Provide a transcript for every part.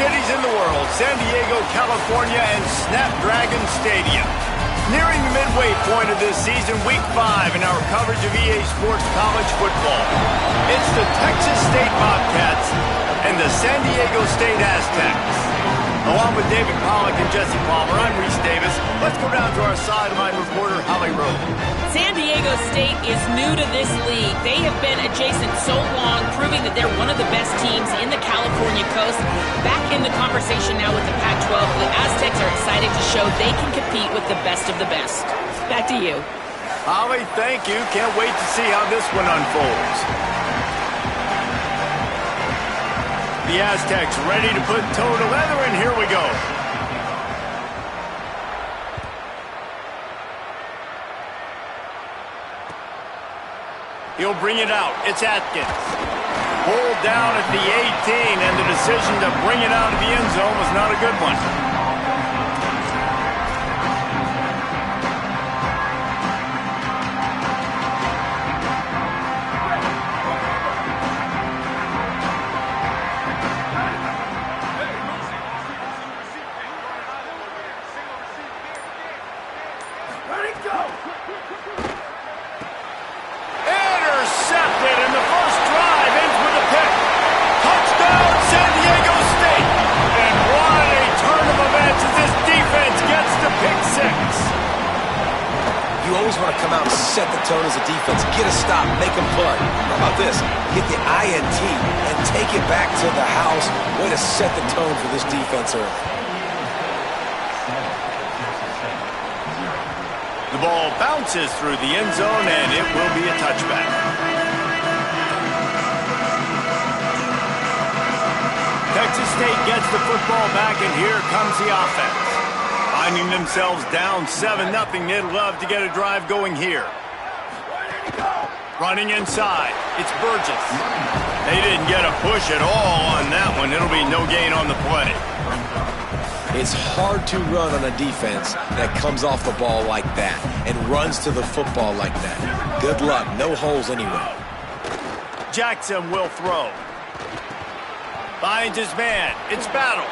cities in the world, San Diego, California, and Snapdragon Stadium. Nearing the midway point of this season, Week 5 in our coverage of EA Sports College Football. It's the Texas State Bobcats and the San Diego State Aztecs. Along with David Pollack and Jesse Palmer, I'm Reese Davis. Let's go down to our sideline reporter, Holly Rowe. San Diego State is new to this league. They have been adjacent so long, proving that they're one of the best teams in the California coast. Back in the conversation now with the Pac-12, the Aztecs are excited to show they can compete with the best of the best. Back to you. Holly, thank you. Can't wait to see how this one unfolds. The Aztecs ready to put toe to leather, and here we go. He'll bring it out. It's Atkins. Pulled down at the 18, and the decision to bring it out of the end zone was not a good one. Intercepted, and the first drive ends with a pick. Touchdown, San Diego State. And what a turn of events as this defense gets to pick 6. You always want to come out and set the tone as a defense. Get a stop, make them play. How about this? Get the INT and take it back to the house. Way to set the tone for this defense early. The ball bounces through the end zone, and it will be a touchback. Texas State gets the football back, and here comes the offense. Finding themselves down 7-0, they'd love to get a drive going here. Running inside, it's Burgess. They didn't get a push at all on that one. It'll be no gain on the play. It's hard to run on a defense that comes off the ball like that and runs to the football like that. Good luck. No holes anywhere. Jackson will throw. Finds his man. It's Battle.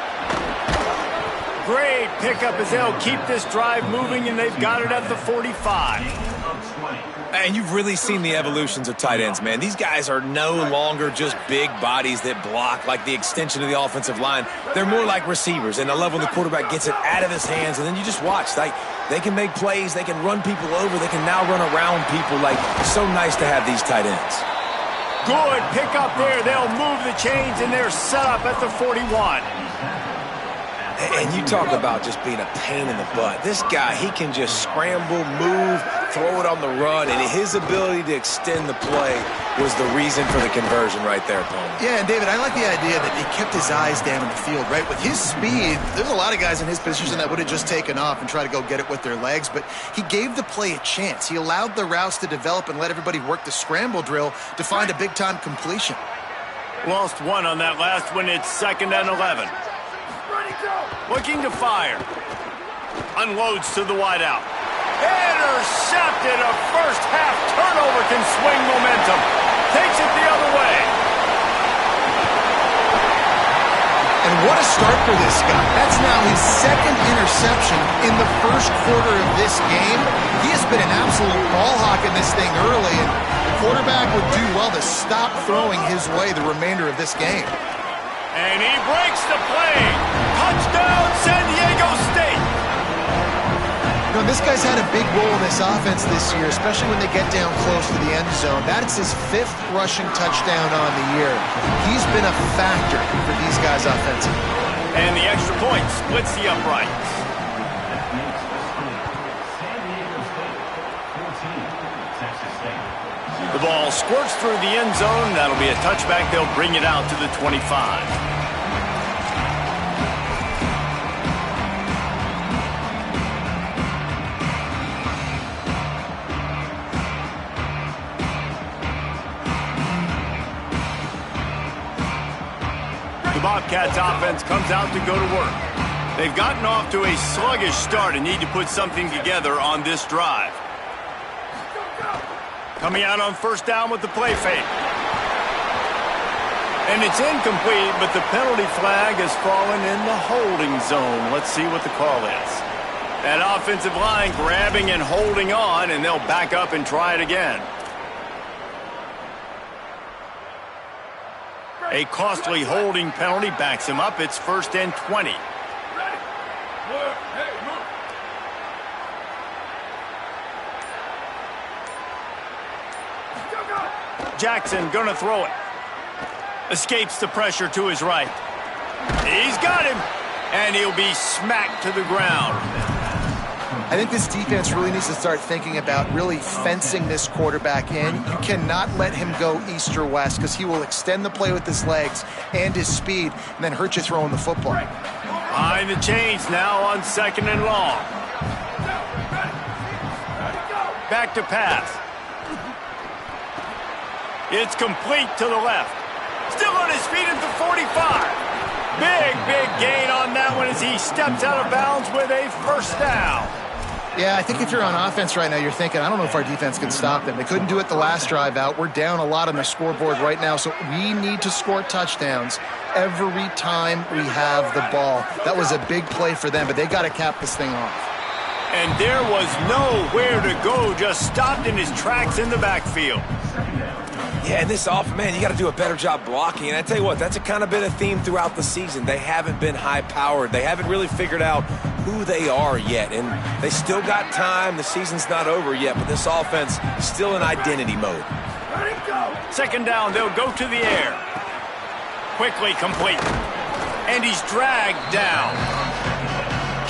Great pickup as they'll keep this drive moving, and they've got it at the 45. And you've really seen the evolutions of tight ends, man. These guys are no longer just big bodies that block like the extension of the offensive line. They're more like receivers, and I love when the quarterback gets it out of his hands, and then you just watch. Like, they can make plays, they can run people over, they can now run around people. Like, it's so nice to have these tight ends. Good pick up there. They'll move the chains, and they're set up at the 41. And you talk about just being a pain in the butt. This guy, he can just scramble, move, throw it on the run, and his ability to extend the play was the reason for the conversion right there, Paul. Yeah, and David, I like the idea that he kept his eyes down in the field, right? With his speed, there's a lot of guys in his position that would have just taken off and tried to go get it with their legs, but he gave the play a chance. He allowed the routes to develop and let everybody work the scramble drill to find a big-time completion. Lost one on that last one. It's 2nd and 11. Looking to fire. Unloads to the wideout. Intercepted. A first half turnover can swing momentum. Takes it the other way. And what a start for this guy. That's now his 2nd interception in the first quarter of this game. He has been an absolute ball hawk in this thing early, and the quarterback would do well to stop throwing his way the remainder of this game. And he breaks the play. Touchdown, San Diego State. You know, this guy's had a big role in this offense this year, especially when they get down close to the end zone. That's his 5th rushing touchdown on the year. He's been a factor for these guys offensively. And the extra point splits the uprights. The ball squirts through the end zone. That'll be a touchback. They'll bring it out to the 25. The Bobcats offense comes out to go to work. They've gotten off to a sluggish start and need to put something together on this drive. Coming out on 1st down with the play fake. And it's incomplete, but the penalty flag has fallen in the holding zone. Let's see what the call is. That offensive line grabbing and holding on, and they'll back up and try it again. A costly holding penalty backs him up. It's 1st and 20. Jackson gonna throw it. Escapes the pressure to his right. He's got him, and he'll be smacked to the ground. I think this defense really needs to start thinking about really fencing this quarterback in. You cannot let him go east or west because he will extend the play with his legs and his speed and then hurt you throwing the football. Behind the chains now on 2nd and long. Back to pass. It's complete to the left. Still on his feet at the 45. Big gain on that one as he steps out of bounds with a 1st down. Yeah, I think if you're on offense right now, you're thinking, I don't know if our defense can stop them. They couldn't do it the last drive out. We're down a lot on the scoreboard right now, so we need to score touchdowns every time we have the ball. That was a big play for them, but they got to cap this thing off. And there was nowhere to go, just stopped in his tracks in the backfield. Yeah, and this offense, man, you got to do a better job blocking. And I tell you what, that's kind of been a theme throughout the season. They haven't been high-powered. They haven't really figured out who they are yet. And they still got time. The season's not over yet, but this offense is still in identity mode. 2nd down, they'll go to the air. Quickly complete. And he's dragged down.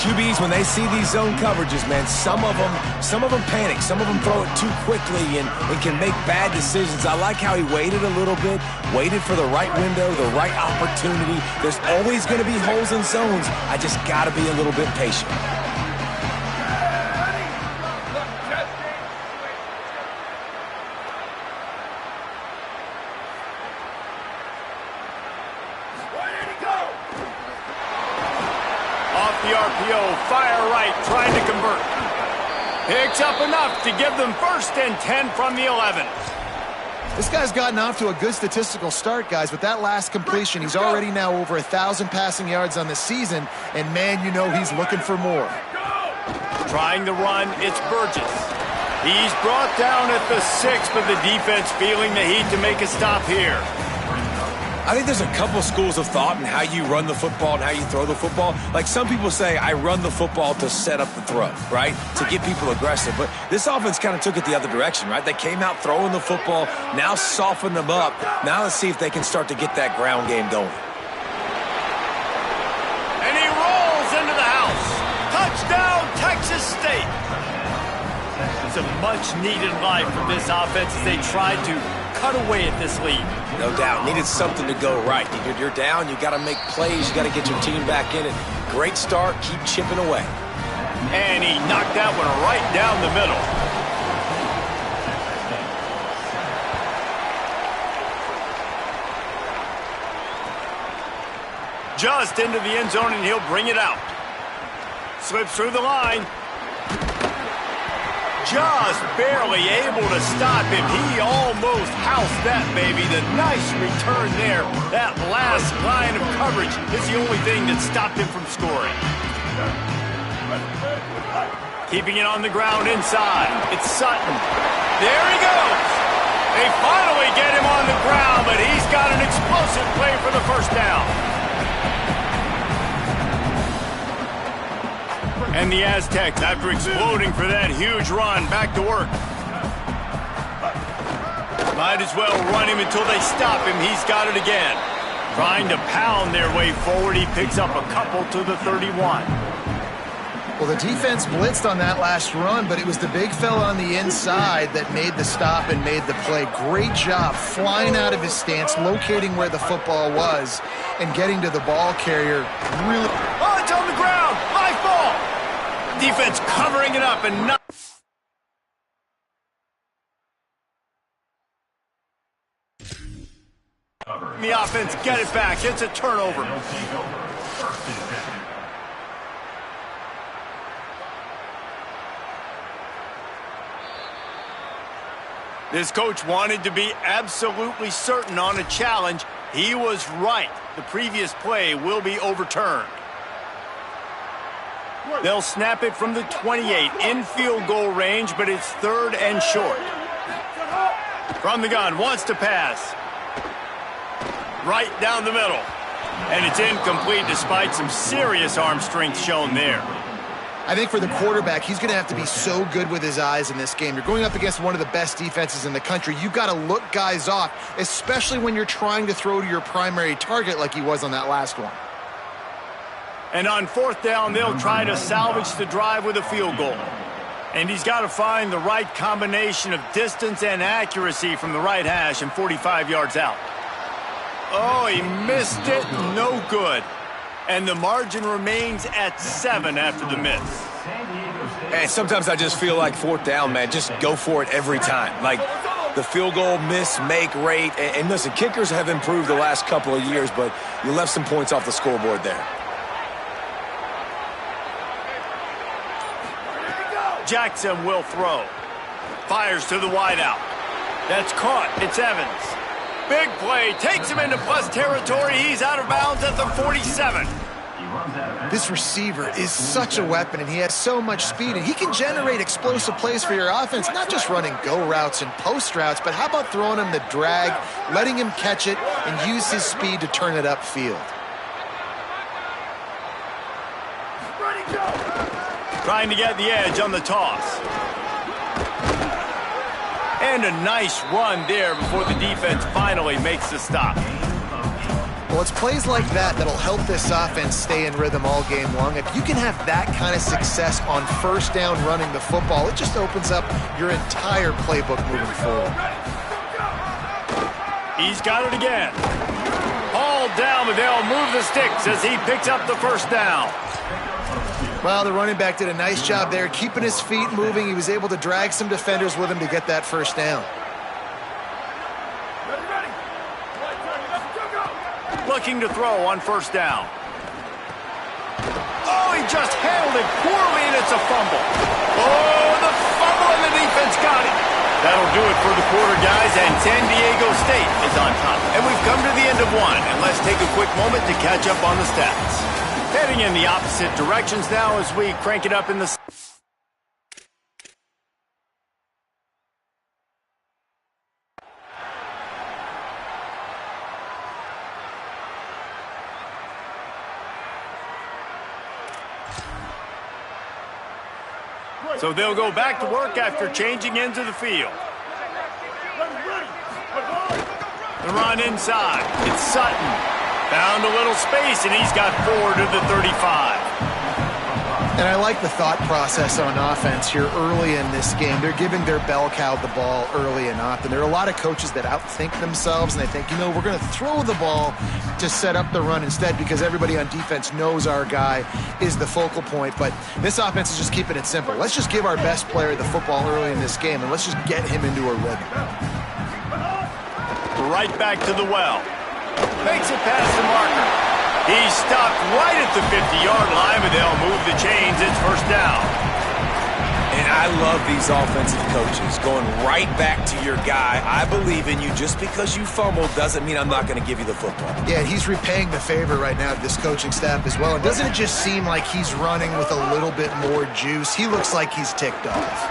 QBs, when they see these zone coverages, man, some of them panic. Some of them throw it too quickly and can make bad decisions. I like how he waited a little bit, waited for the right window, the right opportunity. There's always going to be holes in zones. I just got to be a little bit patient. The RPO, fire right, trying to convert. Picks up enough to give them 1st and 10 from the 11. This guy's gotten off to a good statistical start, guys. With that last completion, he's already now over 1,000 passing yards on the season, and man, you know he's looking for more. Trying to run, it's Burgess. He's brought down at the 6, but the defense feeling the heat to make a stop here. I think there's a couple schools of thought in how you run the football and how you throw the football. Like some people say, I run the football to set up the throw, right? To get people aggressive. But this offense kind of took it the other direction, right? They came out throwing the football, now soften them up. Now let's see if they can start to get that ground game going. And he rolls into the house. Touchdown, Texas State. It's a much-needed life from this offense as they tried to cut away at this lead. No doubt. Needed something to go right. You're down. You got to make plays. You got to get your team back in it. Great start. Keep chipping away. And he knocked that one right down the middle. Just into the end zone, and he'll bring it out. Slips through the line. Just barely able to stop him. He almost housed that baby. The nice return there. That last line of coverage is the only thing that stopped him from scoring. Keeping it on the ground inside. It's Sutton. There he goes. They finally get him on the ground, but he's got an explosive play for the 1st down. And the Aztecs, after exploding for that huge run, back to work. Might as well run him until they stop him. He's got it again. Trying to pound their way forward. He picks up a couple to the 31. Well, the defense blitzed on that last run, but it was the big fella on the inside that made the stop and made the play. Great job flying out of his stance, locating where the football was, and getting to the ball carrier. Really. Oh, it's on the ground. High ball. Defense covering it up and not. The offense get it back. It's a turnover. This coach wanted to be absolutely certain on a challenge, He was right. The previous play will be overturned. They'll snap it from the 28 in field goal range, but it's 3rd and short. From the gun, wants to pass. Right down the middle. And it's incomplete despite some serious arm strength shown there. I think for the quarterback, he's going to have to be so good with his eyes in this game. You're going up against one of the best defenses in the country. You've got to look guys off, especially when you're trying to throw to your primary target like he was on that last one. And on 4th down, they'll try to salvage the drive with a field goal. And he's got to find the right combination of distance and accuracy from the right hash and 45 yards out. Oh, he missed it. No good. And the margin remains at 7 after the miss. And sometimes I just feel like 4th down, man, just go for it every time. Like the field goal miss-make rate. And listen, kickers have improved the last couple of years, but you left some points off the scoreboard there. Jackson will throw. Fires to the wideout. That's caught. It's Evans. Big play. Takes him into plus territory. He's out of bounds at the 47. This receiver is such a weapon, and he has so much speed, and he can generate explosive plays for your offense, not just running go routes and post routes, but how about throwing him the drag, letting him catch it, and use his speed to turn it upfield. Trying to get the edge on the toss. And a nice run there before the defense finally makes the stop. Well, it's plays like that that'll help this offense stay in rhythm all game long. If you can have that kind of success on 1st down running the football, it just opens up your entire playbook moving forward. He's got it again. Hauled down, but they'll move the sticks as he picks up the 1st down. Well, the running back did a nice job there, keeping his feet moving. He was able to drag some defenders with him to get that 1st down. Looking to throw on 1st down. Oh, he just handled it poorly, and it's a fumble. Oh, the fumble, and the defense got it. That'll do it for the quarter, guys, and San Diego State is on top. And we've come to the end of one, and let's take a quick moment to catch up on the stats. Heading in the opposite directions now as we crank it up in the... So they'll go back to work after changing into the field. The run inside. It's Sutton. Found a little space, and he's got 4 to the 35. And I like the thought process on offense here early in this game. They're giving their bell cow the ball early and often. There are a lot of coaches that outthink themselves, and they think, you know, we're going to throw the ball to set up the run instead because everybody on defense knows our guy is the focal point. But this offense is just keeping it simple. Let's just give our best player the football early in this game, and let's just get him into a rhythm. Right back to the well. Makes it past the marker. He's stopped right at the 50-yard line, but they'll move the chains. It's 1st down. And I love these offensive coaches going right back to your guy. I believe in you. Just because you fumbled doesn't mean I'm not going to give you the football. Yeah, he's repaying the favor right now to this coaching staff as well. And doesn't it just seem like he's running with a little bit more juice? He looks like he's ticked off.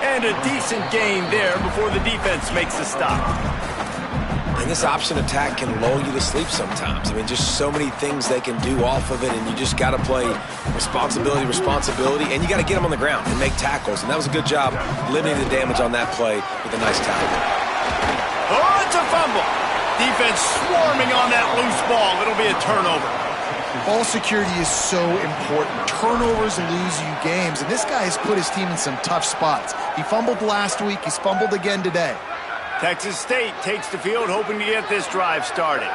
And a decent gain there before the defense makes the stop. And this option attack can lull you to sleep sometimes. I mean, just so many things they can do off of it, and you just got to play responsibility, and you got to get them on the ground and make tackles. And that was a good job limiting the damage on that play with a nice tackle. Oh, it's a fumble. Defense swarming on that loose ball. It'll be a turnover. Ball security is so important. Turnovers lose you games, and this guy has put his team in some tough spots. He fumbled last week. He's fumbled again today. Texas State takes the field, hoping to get this drive started.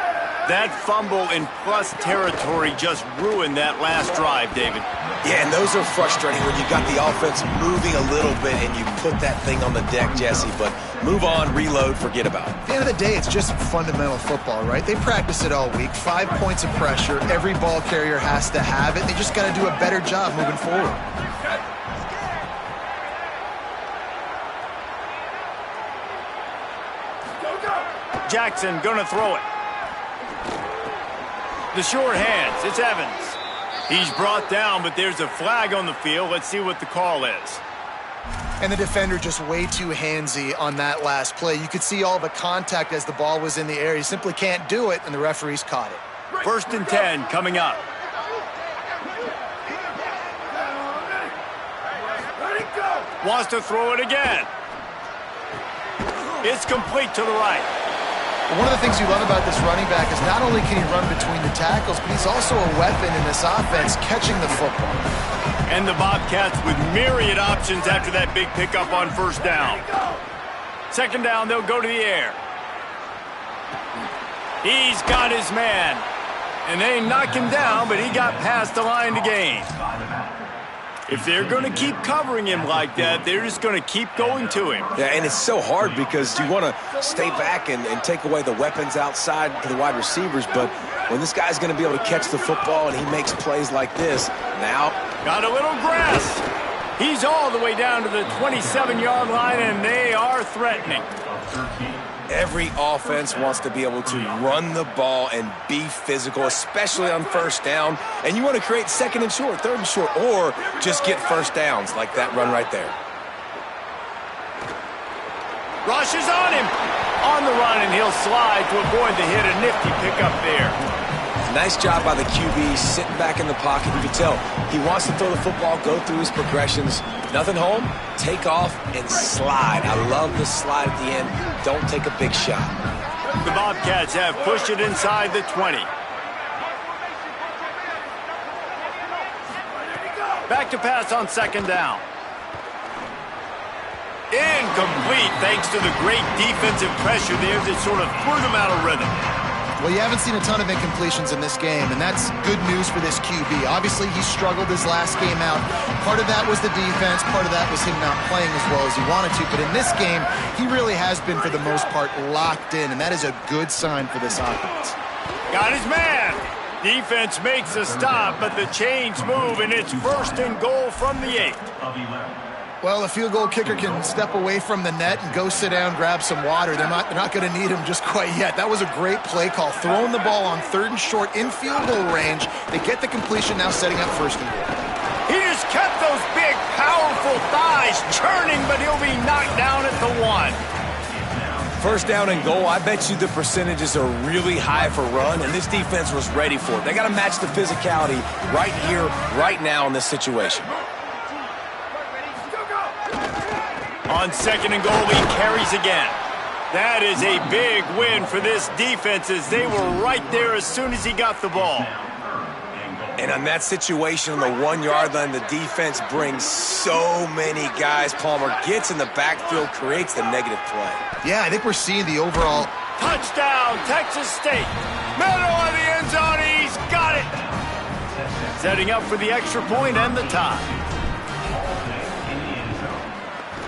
That fumble in plus territory just ruined that last drive, David. Yeah, and those are frustrating when you got the offense moving a little bit and you put that thing on the deck, Jesse. But move on, reload, forget about it. At the end of the day, it's just fundamental football, right? They practice it all week. 5 points of pressure. Every ball carrier has to have it. They just got to do a better job moving forward. Jackson gonna throw it. The sure hands, it's Evans. He's brought down, but there's a flag on the field. Let's see what the call is. And the defender just way too handsy on that last play. You could see all the contact as the ball was in the air. He simply can't do it, and the referee's caught it. 1st and 10 coming up. Wants to throw it again. It's complete to the right. One of the things you love about this running back is not only can he run between the tackles, but he's also a weapon in this offense catching the football. And the Bobcats with myriad options after that big pickup on 1st down. 2nd down, they'll go to the air. He's got his man. And they knock him down, but he got past the line to gain. If they're going to keep covering him like that, they're just going to keep going to him. Yeah, and it's so hard because you want to stay back and take away the weapons outside to the wide receivers, but when this guy's going to be able to catch the football and he makes plays like this, now... Got a little grass. He's all the way down to the 27-yard line, and they are threatening. Every offense wants to be able to run the ball and be physical, especially on 1st down. And you want to create 2nd and short, 3rd and short, or just get 1st downs like that run right there. Rush is on him. On the run, and he'll slide to avoid the hit. A nifty pickup there. Nice job by the QB, sitting back in the pocket. You can tell he wants to throw the football, go through his progressions. Nothing home, take off, and slide. I love the slide at the end. Don't take a big shot. The Bobcats have pushed it inside the 20. Back to pass on 2nd down. Incomplete, thanks to the great defensive pressure there that sort of threw them out of rhythm. Well, you haven't seen a ton of incompletions in this game, and that's good news for this QB. Obviously, he struggled his last game out. Part of that was the defense. Part of that was him not playing as well as he wanted to. But in this game, he really has been, for the most part, locked in, and that is a good sign for this offense. Got his man. Defense makes a stop, but the chains move, and it's 1st and goal from the 8. Well, a field goal kicker can step away from the net and go sit down, grab some water. They're not going to need him just quite yet. That was a great play call. Throwing the ball on 3rd and short in field goal range. They get the completion, now setting up 1st and goal. He just kept those big, powerful thighs churning, but he'll be knocked down at the 1. 1st down and goal, I bet you the percentages are really high for run, and this defense was ready for it. They got to match the physicality right here, right now in this situation. On 2nd and goal, he carries again. That is a big win for this defense as they were right there as soon as he got the ball. And on that situation on the 1-yard line, the defense brings so many guys. Palmer gets in the backfield, creates the negative play. Yeah, I think we're seeing the overall... Touchdown, Texas State. Middle of the end zone, he's got it. Setting up for the extra point and the tie.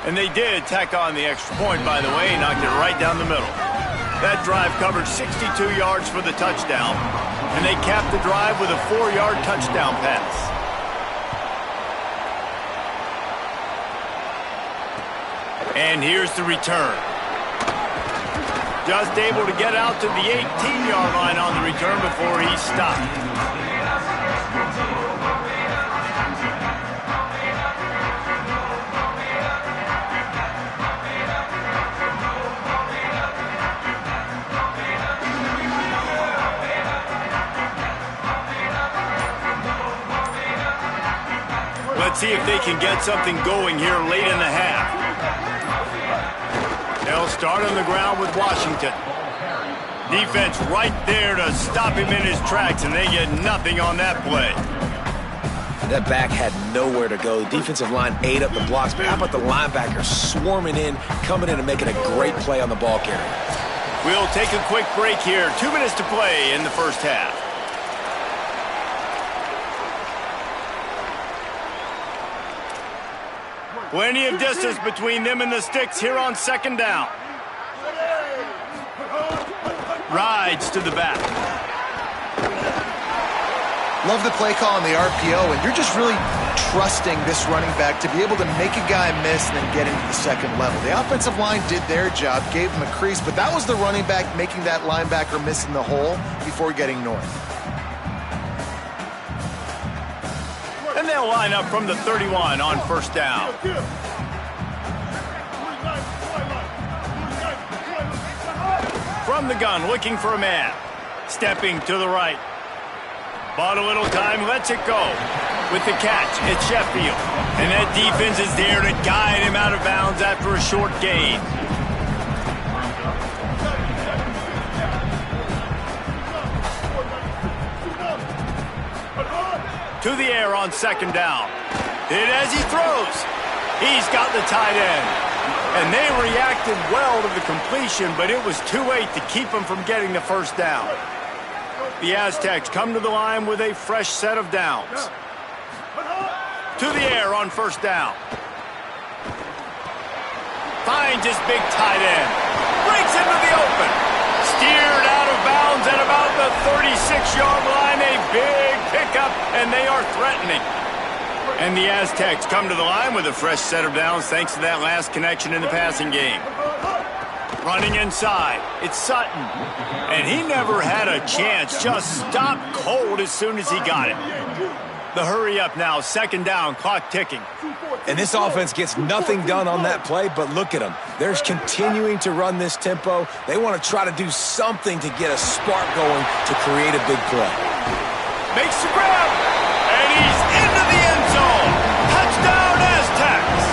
And they did tack on the extra point, by the way, knocked it right down the middle. That drive covered 62 yards for the touchdown, and they capped the drive with a 4-yard touchdown pass. And here's the return. Just able to get out to the 18-yard line on the return before he stopped. Let's see if they can get something going here late in the half. They'll start on the ground with Washington. Defense right there to stop him in his tracks, and they get nothing on that play. That back had nowhere to go. The defensive line ate up the blocks, but how about the linebackers swarming in, coming in and making a great play on the ball carrier? We'll take a quick break here. 2 minutes to play in the first half. Plenty of distance between them and the sticks here on 2nd down. Rides to the back. Love the play call on the RPO, and you're just really trusting this running back to be able to make a guy miss and then get into the 2nd level. The offensive line did their job, gave him a crease, but that was the running back making that linebacker miss in the hole before getting north. they'll line up from the 31 on first down. From the gun, looking for a man. Stepping to the right. Bought a little time, lets it go. With the catch, it's Sheffield. And that defense is there to guide him out of bounds after a short gain. To the air on second down. Hit as he throws. He's got the tight end. And they reacted well to the completion, but it was too late to keep him from getting the first down. The Aztecs come to the line with a fresh set of downs. To the air on first down. Finds his big tight end. Breaks into the open. Steered out of bounds at about the 36-yard line. A big pickup, and they are threatening. And the Aztecs come to the line with a fresh set of downs thanks to that last connection in the passing game. Running inside, it's Sutton. And he never had a chance, just stopped cold as soon as he got it. The hurry up now, second down, clock ticking. And this offense gets nothing done on that play, but look at them. They're continuing to run this tempo. They want to try to do something to get a spark going to create a big play. Makes the grab, and he's into the end zone. Touchdown, Aztecs!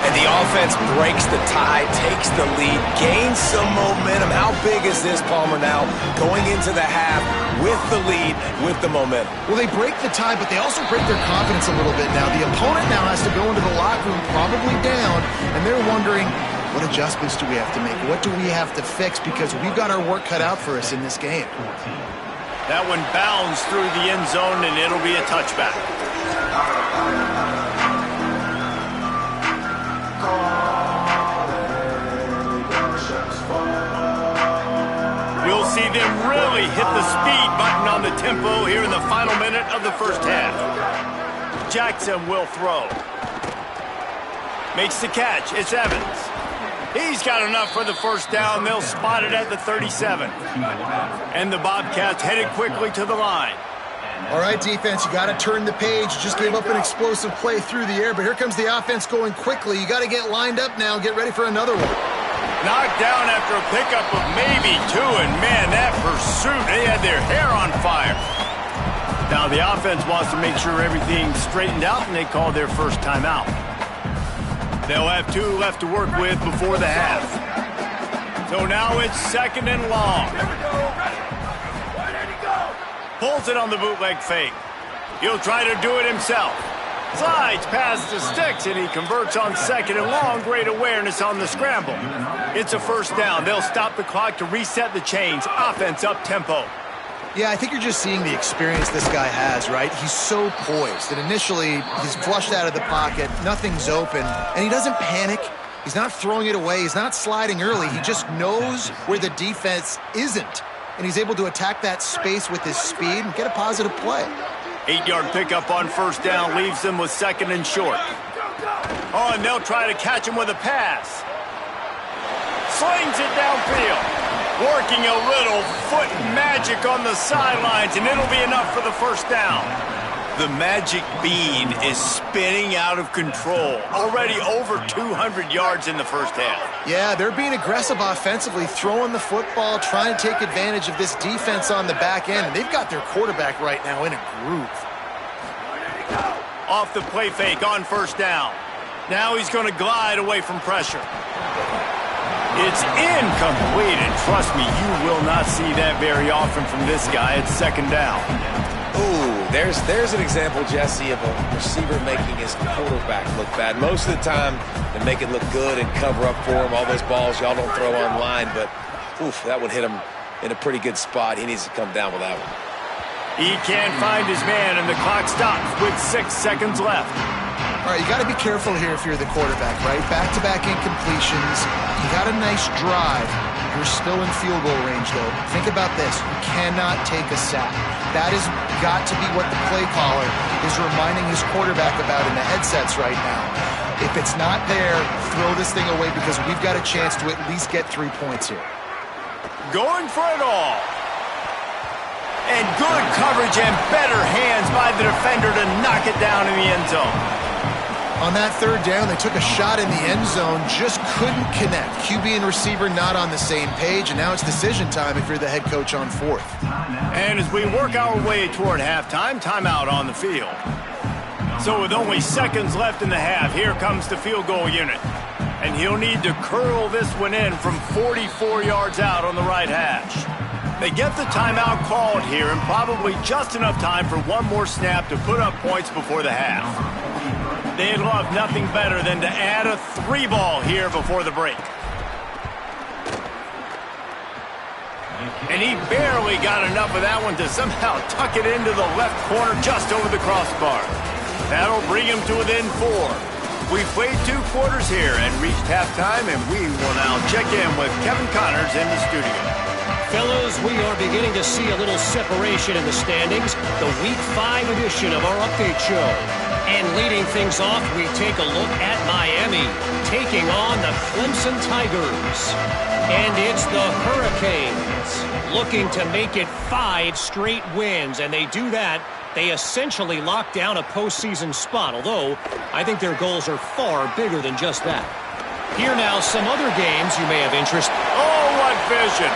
And the offense breaks the tie, takes the lead, gains some momentum. How big is this, Palmer, now going into the half with the lead, with the momentum? Well, they break the tie, but they also break their confidence a little bit now. The opponent now has to go into the locker room probably down, and they're wondering, what adjustments do we have to make? What do we have to fix? Because we've got our work cut out for us in this game. That one bounds through the end zone, and it'll be a touchback. We'll see them really hit the speed button on the tempo here in the final minute of the first half. Jackson will throw. Makes the catch. It's Evans. He's got enough for the first down. They'll spot it at the 37. And the Bobcats headed quickly to the line. All right, defense, you got to turn the page. Just gave up an explosive play through the air, but here comes the offense going quickly. You got to get lined up now. Get ready for another one. Knocked down after a pickup of maybe two, and man, that pursuit, they had their hair on fire. Now the offense wants to make sure everything's straightened out, and they call their first timeout. They'll have two left to work with before the half. So now it's second and long. Pulls it on the bootleg fake. He'll try to do it himself. Slides past the sticks, and he converts on second and long. Great awareness on the scramble. It's a first down. They'll stop the clock to reset the chains. Offense up tempo. Yeah, I think you're just seeing the experience this guy has, right? He's so poised. And initially, he's flushed out of the pocket. Nothing's open. And he doesn't panic. He's not throwing it away. He's not sliding early. He just knows where the defense isn't. And he's able to attack that space with his speed and get a positive play. 8-yard pickup on first down leaves them with second and short. Oh, and they'll try to catch him with a pass. Slings it downfield. Working a little foot magic on the sidelines, and it'll be enough for the first down. The magic bean is spinning out of control. Already over 200 yards in the first half. Yeah, they're being aggressive offensively, throwing the football, trying to take advantage of this defense on the back end. And they've got their quarterback right now in a groove. Off the play fake on first down. Now he's going to glide away from pressure. It's incomplete, and trust me, you will not see that very often from this guy. It's second down. Ooh, there's an example, Jesse, of a receiver making his quarterback look bad. Most of the time, they make it look good and cover up for him. All those balls y'all don't throw online, but oof, that would hit him in a pretty good spot. He needs to come down with that one. He can't find his man, and the clock stops with 6 seconds left. All right, you got to be careful here if you're the quarterback, right? Back-to-back incompletions. You got a nice drive. You're still in field goal range, though. Think about this. You cannot take a sack. That has got to be what the play caller is reminding his quarterback about in the headsets right now. If it's not there, throw this thing away because we've got a chance to at least get 3 points here. Going for it all. And good coverage and better hands by the defender to knock it down in the end zone. On that third down, they took a shot in the end zone, just couldn't connect. QB and receiver not on the same page, and now it's decision time if you're the head coach on fourth. And as we work our way toward halftime, timeout on the field. So with only seconds left in the half, here comes the field goal unit. And he'll need to curl this one in from 44 yards out on the right hash. They get the timeout called here and probably just enough time for one more snap to put up points before the half. They'd love nothing better than to add a 3-ball here before the break. And he barely got enough of that one to somehow tuck it into the left corner just over the crossbar. That'll bring him to within 4. We've played 2 quarters here and reached halftime, and we will now check in with Kevin Connors in the studio. Fellas, we are beginning to see a little separation in the standings. The Week 5 edition of our update show. And leading things off, we take a look at Miami, taking on the Clemson Tigers. And it's the Hurricanes, looking to make it 5 straight wins. And they do that. They essentially lock down a postseason spot, although I think their goals are far bigger than just that. Here now, some other games you may have interest. Oh, what vision!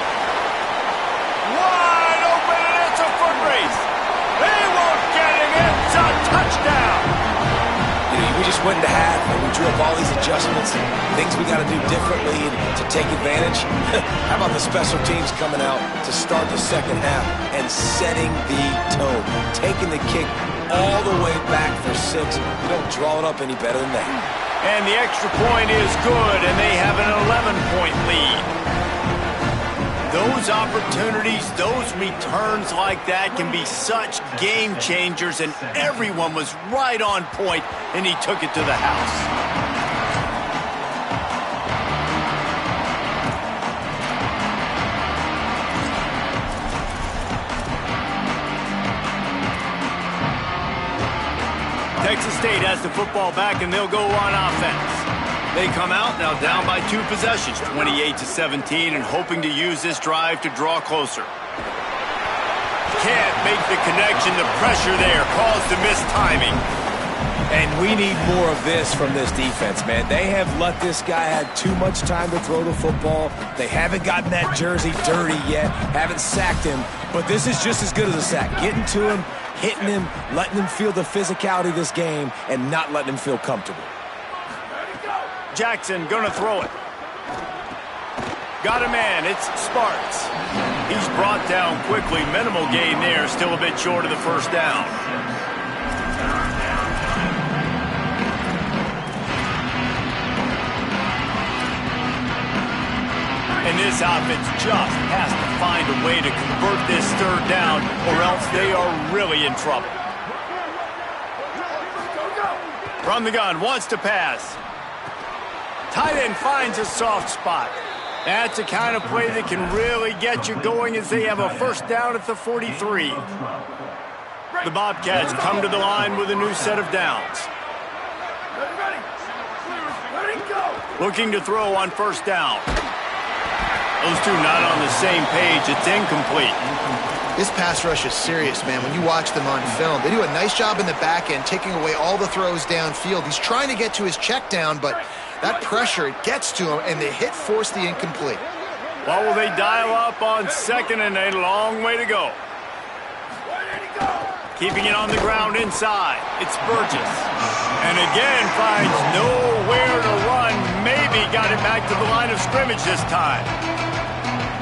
Wide open, and it's a foot race. They won't get him. It's a touchdown. We just went into half and we drew up all these adjustments and things we got to do differently to take advantage. How about the special teams coming out to start the second half and setting the tone, taking the kick all the way back for 6. You don't draw it up any better than that. And the extra point is good, and they have an 11-point lead. Those opportunities, those returns like that can be such game changers, and everyone was right on point, and he took it to the house. Texas State has the football back, and they'll go on offense. They come out now down by 2 possessions, 28-17, and hoping to use this drive to draw closer. Can't make the connection. The pressure there caused the missed timing. And we need more of this from this defense, man. They have let this guy have too much time to throw the football. They haven't gotten that jersey dirty yet, haven't sacked him, but this is just as good as a sack. Getting to him, hitting him, letting him feel the physicality of this game, and not letting him feel comfortable. Jackson gonna throw it. Got a man, it's Sparks. He's brought down quickly, minimal gain there, still a bit short of the first down. And this offense just has to find a way to convert this third down, or else they are really in trouble. From the gun, wants to pass. Tight end finds a soft spot. That's the kind of play that can really get you going as they have a first down at the 43. The Bobcats come to the line with a new set of downs. Looking to throw on first down. Those two not on the same page. It's incomplete. This pass rush is serious, man. When you watch them on film, they do a nice job in the back end, taking away all the throws downfield. He's trying to get to his check down, but that pressure, it gets to him, and the hit forced the incomplete. Well, will they dial up on second, and a long way to go. Keeping it on the ground inside. It's Burgess. And again finds nowhere to run. Maybe got it back to the line of scrimmage this time.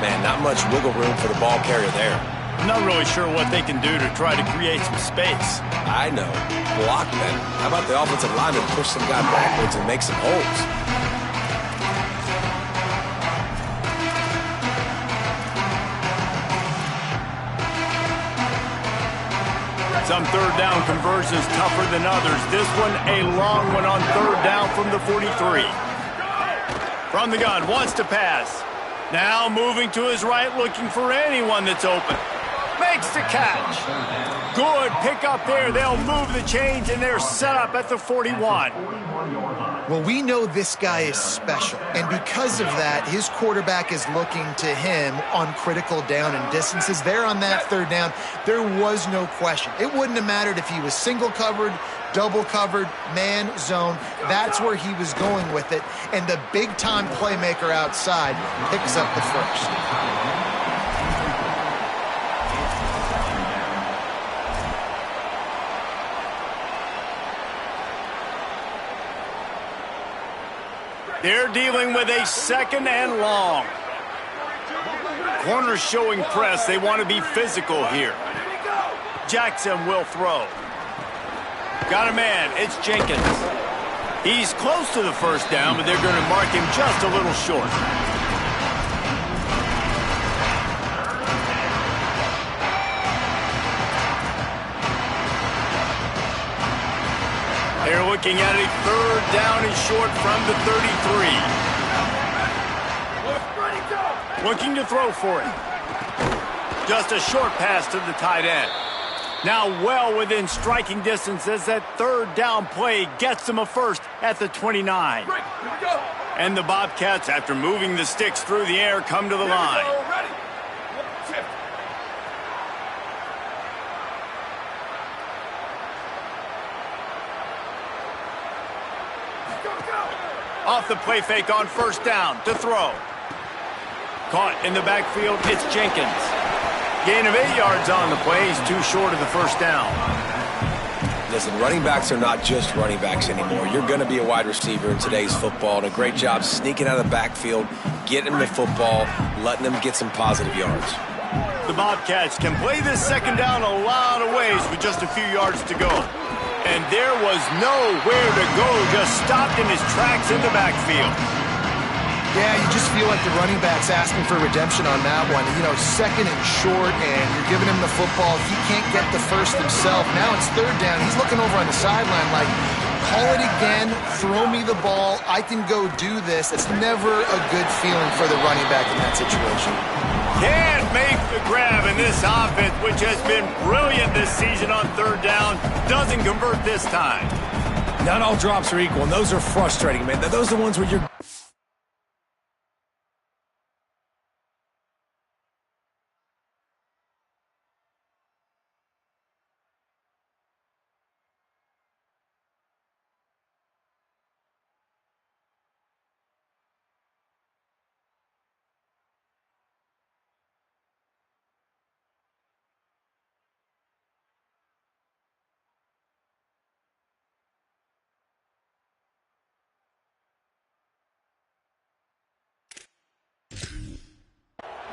Man, not much wiggle room for the ball carrier there. I'm not really sure what they can do to try to create some space. I know. Block better. How about the offensive lineman push some guy backwards and make some holes? Some third down conversions tougher than others. This one a long one on third down from the 43. From the gun, wants to pass. Now moving to his right, looking for anyone that's open. Makes the catch. Good pickup there. They'll move the chains, and they're set up at the 41. Well, we know this guy is special, and because of that, his quarterback is looking to him on critical down and distances. There on that third down, there was no question. It wouldn't have mattered if he was single covered, double covered, man, zone. That's where he was going with it, and the big-time playmaker outside picks up the first. They're dealing with a second and long. Corners showing press. They want to be physical here. Jackson will throw. Got a man. It's Jenkins. He's close to the first down, but they're going to mark him just a little short. They're looking at a third down and short from the 33. Looking to throw for it. Just a short pass to the tight end. Now well within striking distance as that third down play gets them a first at the 29. And the Bobcats, after moving the sticks through the air, come to the line. Off the play fake on first down to throw. Caught in the backfield, it's Jenkins. Gain of 8 yards on the play. He's too short of the first down. Listen, running backs are not just running backs anymore. You're going to be a wide receiver in today's football, and a great job sneaking out of the backfield, getting them the football, letting them get some positive yards. The Bobcats can play this second down a lot of ways with just a few yards to go. And there was nowhere to go, just stopped in his tracks in the backfield. Yeah, you just feel like the running back's asking for redemption on that one. You know, second and short, and you're giving him the football. He can't get the first himself. Now it's third down. He's looking over on the sideline like, call it again, throw me the ball, I can go do this. It's never a good feeling for the running back in that situation. Can't make the grab, and this offense, which has been brilliant this season on third down, doesn't convert this time. Not all drops are equal, and those are frustrating, man. Those are the ones where you're...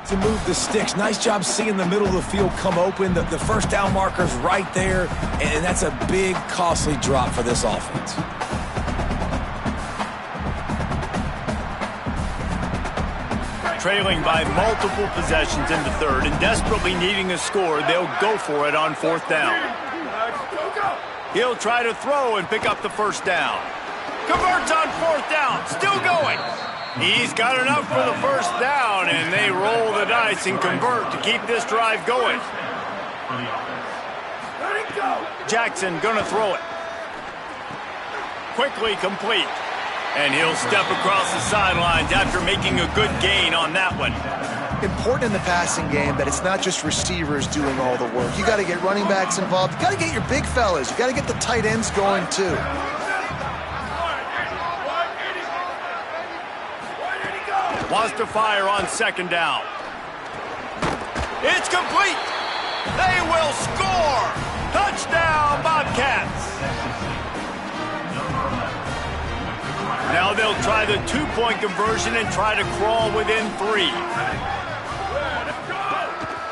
to move the sticks. Nice job seeing the middle of the field come open. The first down marker's right there, and that's a big, costly drop for this offense. Trailing by multiple possessions in the third and desperately needing a score, they'll go for it on fourth down. He'll try to throw and pick up the first down. Converts on fourth down, still going. He's got enough for the first down, and they roll the dice and convert to keep this drive going. Jackson gonna throw it. Quickly complete. And he'll step across the sidelines after making a good gain on that one. Important in the passing game that it's not just receivers doing all the work. You got to get running backs involved. You got to get your big fellas. You got to get the tight ends going too. Wants to fire on second down. It's complete. They will score. Touchdown, Bobcats. Now they'll try the two-point conversion and try to crawl within 3.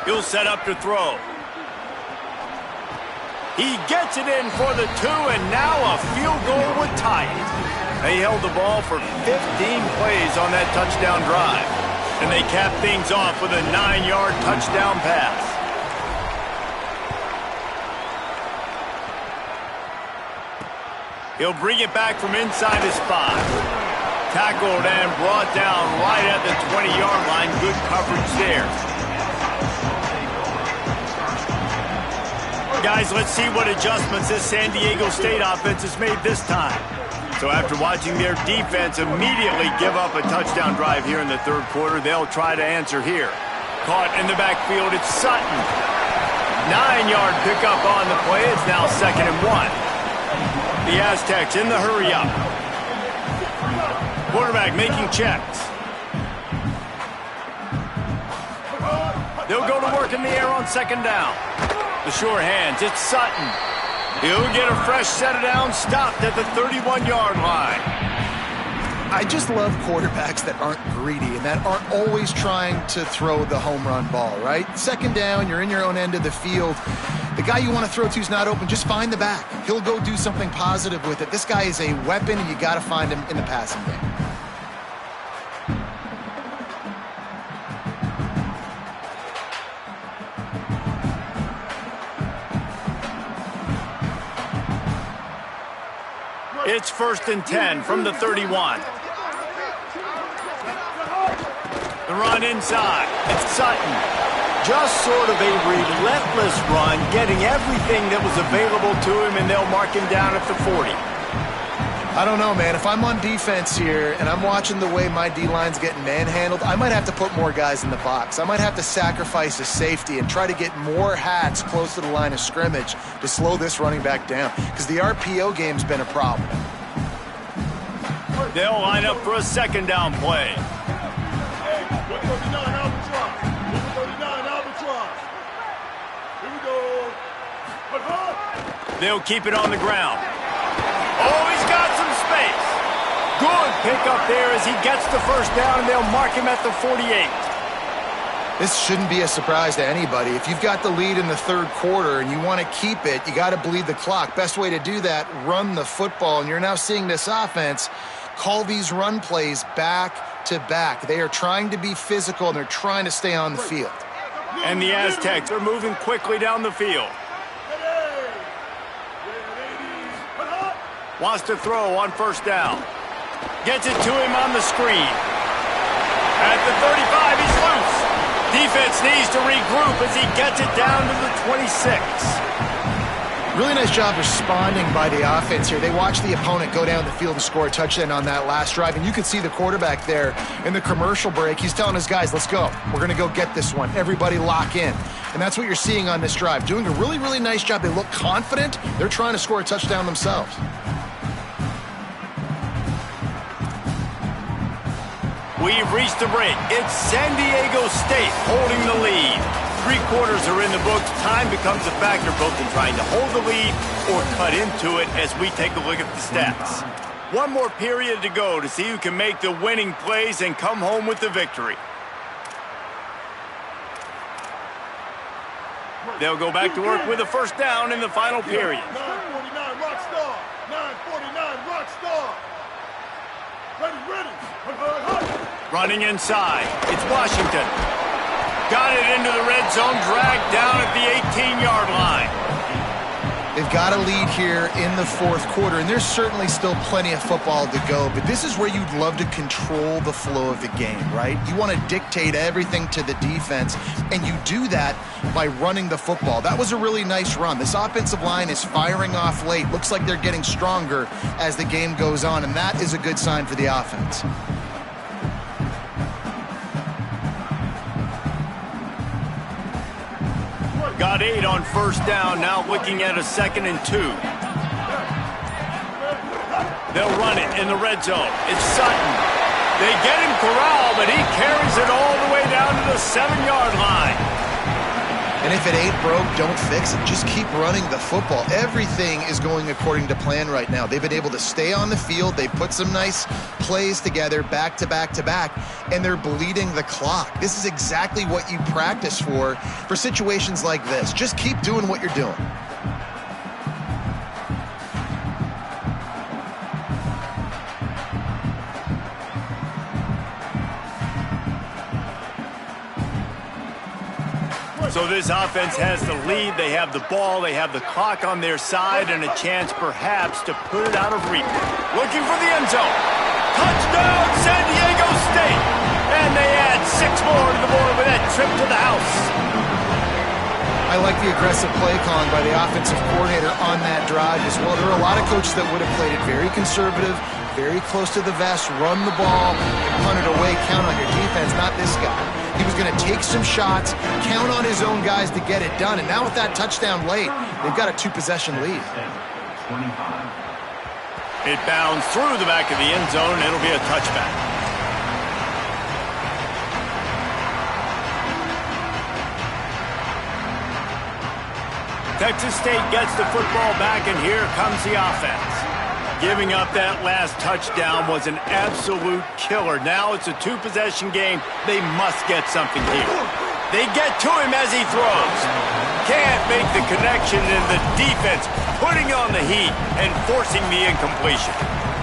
He'll set up to throw. He gets it in for the 2, and now a field goal would tie it. They held the ball for 15 plays on that touchdown drive, and they capped things off with a 9-yard touchdown pass. He'll bring it back from inside his 5. Tackled and brought down right at the 20-yard line. Good coverage there. Guys, let's see what adjustments this San Diego State offense has made this time. So after watching their defense immediately give up a touchdown drive here in the third quarter, they'll try to answer here. Caught in the backfield, it's Sutton. 9-yard pickup on the play. It's now 2nd and 1. The Aztecs in the hurry-up. Quarterback making checks. They'll go to work in the air on 2nd down. The sure hands, it's Sutton. He'll get a fresh set of downs, stopped at the 31-yard line. I just love quarterbacks that aren't greedy and that aren't always trying to throw the home run ball, right? 2nd down, you're in your own end of the field. The guy you want to throw to is not open. Just find the back. He'll go do something positive with it. This guy is a weapon, and you got to find him in the passing game. It's 1st and 10 from the 31. The run inside. It's Sutton. Just sort of a relentless run, getting everything that was available to him, and they'll mark him down at the 40. I don't know, man. If I'm on defense here and I'm watching the way my D-line's getting manhandled, I might have to put more guys in the box. I might have to sacrifice a safety and try to get more hats close to the line of scrimmage to slow this running back down, because the RPO game's been a problem. They'll line up for a 2nd down play. They'll keep it on the ground. Oh, he's got some space. Good pickup there as he gets the 1st down, and they'll mark him at the 48. This shouldn't be a surprise to anybody. If you've got the lead in the third quarter and you want to keep it, you got to bleed the clock. Best way to do that, run the football. And you're now seeing this offense call these run plays back to back. They are trying to be physical, and they're trying to stay on the field. And the Aztecs are moving quickly down the field. Wants to throw on 1st down. Gets it to him on the screen. At the 35, he's loose. Defense needs to regroup as he gets it down to the 26. Really nice job responding by the offense here. They watched the opponent go down the field and score a touchdown on that last drive. And you can see the quarterback there in the commercial break. He's telling his guys, let's go. We're going to go get this one. Everybody lock in. And that's what you're seeing on this drive. Doing a really, really nice job. They look confident. They're trying to score a touchdown themselves. We've reached the break. It's San Diego State holding the lead. 3 quarters are in the books. Time becomes a factor both in trying to hold the lead or cut into it as we take a look at the stats. One more period to go to see who can make the winning plays and come home with the victory. They'll go back to work with a 1st down in the final period. 949 Rockstar. 949 Rockstar. Ready. Running inside, it's Washington. Got it into the red zone, dragged down at the 18-yard line. They've got a lead here in the fourth quarter, and there's certainly still plenty of football to go, but this is where you'd love to control the flow of the game, right? You want to dictate everything to the defense, and you do that by running the football. That was a really nice run. This offensive line is firing off late. Looks like they're getting stronger as the game goes on, and that is a good sign for the offense. Got 8 on 1st down, now looking at a 2nd and 2. They'll run it in the red zone. It's Sutton. They get him corralled, but he carries it all the way down to the 7-yard line. And if it ain't broke, don't fix it. Just keep running the football. Everything is going according to plan right now. They've been able to stay on the field. They've put some nice plays together back to back to back, and they're bleeding the clock. This is exactly what you practice for situations like this. Just keep doing what you're doing. So this offense has the lead. They have the ball. They have the clock on their side and a chance perhaps to put it out of reach. Looking for the end zone. Touchdown, San Diego State. And they add 6 more to the board with that trip to the house. I like the aggressive play calling by the offensive coordinator on that drive as well. There are a lot of coaches that would have played it very conservative, very close to the vest, run the ball, and punt it away, count on your defense. Not this guy. He was going to take some shots, count on his own guys to get it done. And now with that touchdown late, they've got a 2-possession lead. It bounds through the back of the end zone, and it'll be a touchback. Texas State gets the football back, and here comes the offense. Giving up that last touchdown was an absolute killer. Now it's a 2-possession game. They must get something here. They get to him as he throws. Can't make the connection, and the defense putting on the heat and forcing the incompletion.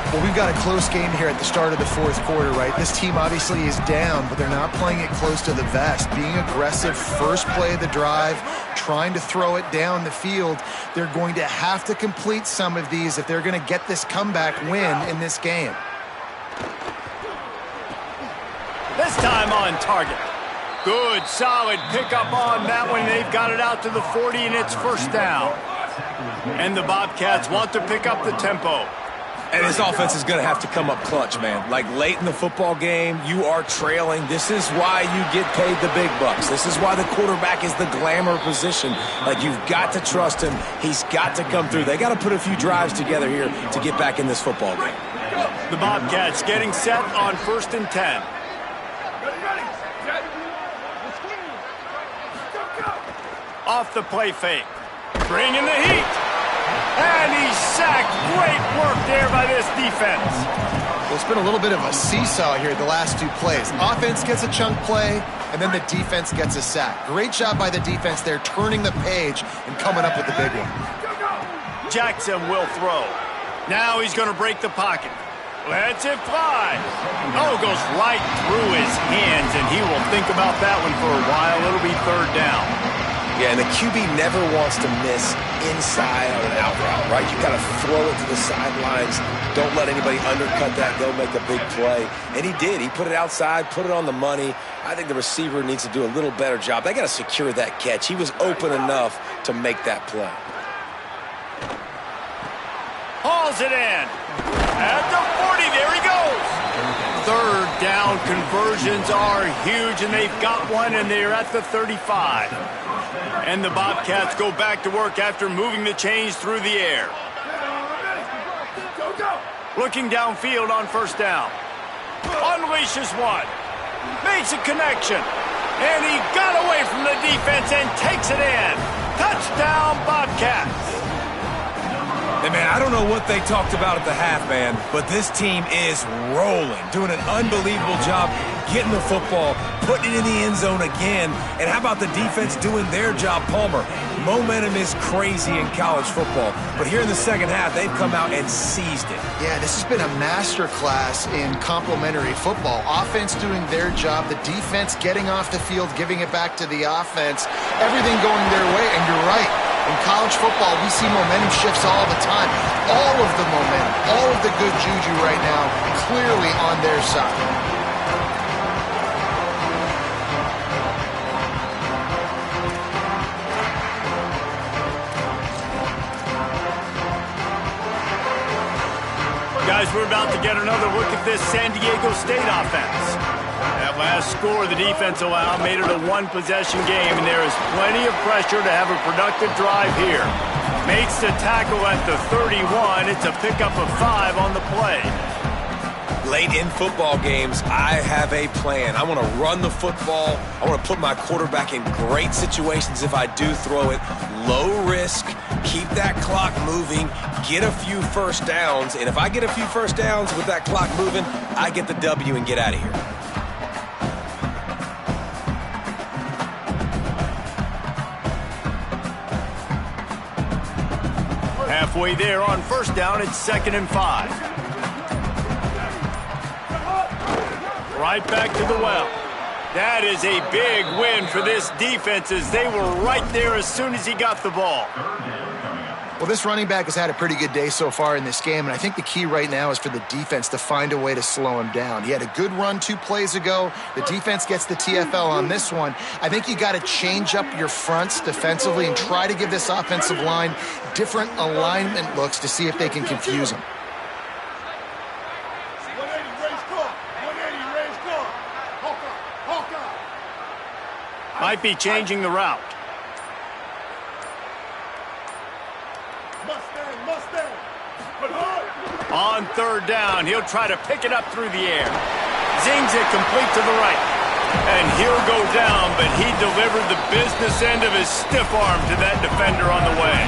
Well, we've got a close game here at the start of the fourth quarter, right? This team obviously is down, but they're not playing it close to the vest. Being aggressive, first play of the drive, trying to throw it down the field. They're going to have to complete some of these if they're going to get this comeback win in this game. This time on target. Good, solid pickup on that one. They've got it out to the 40, and it's first down. And the Bobcats want to pick up the tempo. And this offense is going to have to come up clutch, man. Like late in the football game, you are trailing. This is why you get paid the big bucks. This is why the quarterback is the glamour position. Like, you've got to trust him. He's got to come through. They got to put a few drives together here to get back in this football game. The Bobcats getting set on 1st and 10. Off the play fake. Bringing the heat. And he's sacked. Great work there by this defense. Well, it's been a little bit of a seesaw here the last 2 plays. Offense gets a chunk play, and then the defense gets a sack. Great job by the defense there, turning the page and coming up with the big one. Jackson will throw. Now he's going to break the pocket. Lets it fly. Oh, goes right through his hands, and he will think about that one for a while. It'll be 3rd down. Yeah, and the QB never wants to miss inside on an out route, right? You got to throw it to the sidelines. Don't let anybody undercut that. They'll make a big play. And he did. He put it outside, put it on the money. I think the receiver needs to do a little better job. They got to secure that catch. He was open enough to make that play. Hauls it in. At the 40, there he goes. 3rd down conversions are huge, and they've got one, and they're at the 35. And the Bobcats go back to work after moving the chains through the air. Looking downfield on 1st down. Unleashes one. Makes a connection. And he got away from the defense and takes it in. Touchdown, Bobcats. Hey, man, I don't know what they talked about at the half, man, but this team is rolling, doing an unbelievable job getting the football, putting it in the end zone again. And how about the defense doing their job, Palmer? Momentum is crazy in college football, but here in the second half, they've come out and seized it. Yeah, this has been a masterclass in complementary football. Offense doing their job, the defense getting off the field, giving it back to the offense, everything going their way, and you're right. In college football, we see momentum shifts all the time. All of the momentum, all of the good juju right now, clearly on their side. Guys, we're about to get another look at this San Diego State offense. That last score the defense allowed made it a 1-possession game, and there is plenty of pressure to have a productive drive here. Makes the tackle at the 31. It's a pickup of 5 on the play. Late in football games, I have a plan. I want to run the football. I want to put my quarterback in great situations if I do throw it. Low risk, keep that clock moving, get a few first downs. And if I get a few first downs with that clock moving, I get the W and get out of here. Halfway there on 1st down, it's 2nd and 5. Right back to the well. That is a big win for this defense as they were right there as soon as he got the ball. Well, this running back has had a pretty good day so far in this game, and I think the key right now is for the defense to find a way to slow him down. He had a good run 2 plays ago. The defense gets the TFL on this one. I think you got to change up your fronts defensively and try to give this offensive line different alignment looks to see if they can confuse him. 180 race car. 180 race car. Hawkeye. Might be changing the route. Mustang. On 3rd down, he'll try to pick it up through the air. Zings it complete to the right. And he'll go down, but he delivered the business end of his stiff arm to that defender on the way.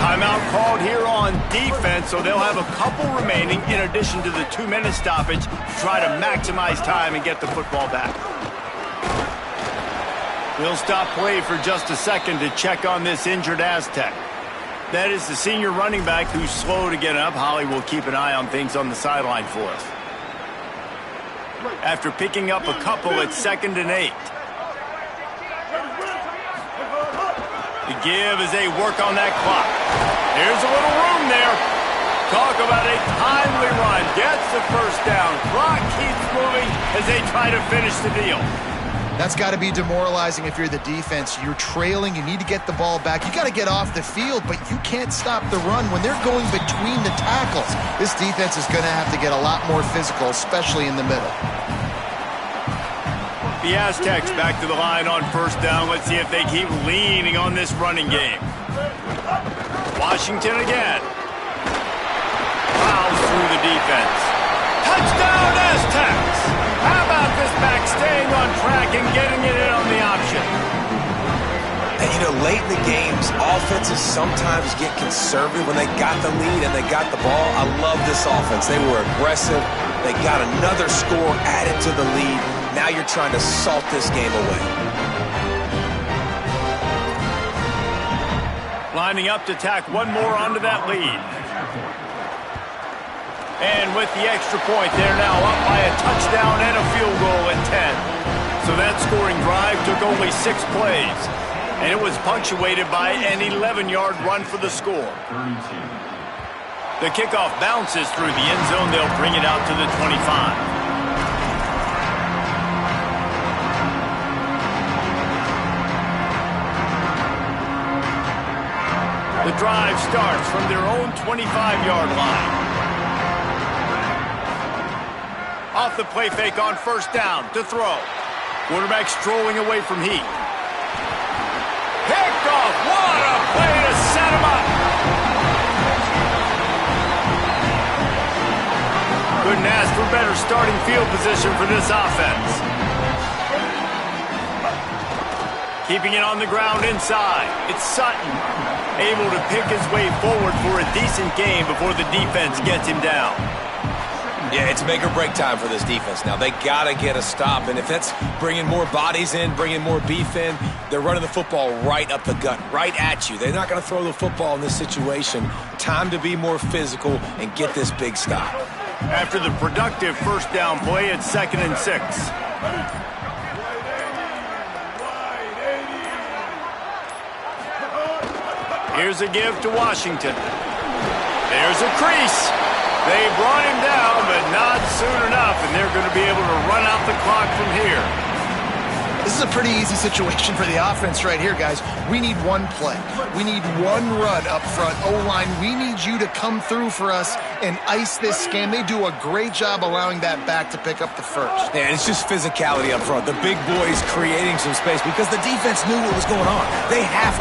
Timeout called here on defense, so they'll have a couple remaining in addition to the 2-minute stoppage to try to maximize time and get the football back. We'll stop play for just a second to check on this injured Aztec. That is the senior running back who's slow to get up. Holly will keep an eye on things on the sideline for us. After picking up a couple at 2nd and 8. The give as they work on that clock. There's a little room there. Talk about a timely run. Gets the 1st down. Clock keeps moving as they try to finish the deal. That's got to be demoralizing if you're the defense. You're trailing. You need to get the ball back. You got to get off the field, but you can't stop the run when they're going between the tackles. This defense is going to have to get a lot more physical, especially in the middle. The Aztecs back to the line on 1st down. Let's see if they keep leaning on this running game. Washington again. Plows through the defense. Touchdown, Aztecs! How about this back staying on track and getting it in on the option? And, you know, late in the games, offenses sometimes get conservative when they got the lead and they got the ball. I love this offense. They were aggressive. They got another score added to the lead. Now you're trying to salt this game away. Lining up to tack one more onto that lead. And with the extra point, they're now up by a touchdown and a field goal at 10. So that scoring drive took only 6 plays. And it was punctuated by an 11-yard run for the score. The kickoff bounces through the end zone. They'll bring it out to the 25. The drive starts from their own 25-yard line. Off the play fake on 1st down to throw. Quarterback strolling away from Heat. Picked off. What a play to set him up. Couldn't ask for better starting field position for this offense. Keeping it on the ground inside. It's Sutton. Able to pick his way forward for a decent game before the defense gets him down. Yeah, it's make or break time for this defense now. They got to get a stop, and if that's bringing more bodies in, bringing more beef in, they're running the football right up the gut, right at you. They're not going to throw the football in this situation. Time to be more physical and get this big stop. After the productive 1st down play, it's 2nd and 6. Here's a give to Washington. There's a crease. They brought him down, but not soon enough, and they're going to be able to run out the clock from here. This is a pretty easy situation for the offense right here, guys. We need one play. We need one run up front. O-line, we need you to come through for us and ice this game. They do a great job allowing that back to pick up the 1st. Yeah, it's just physicality up front. The big boys creating some space because the defense knew what was going on. They have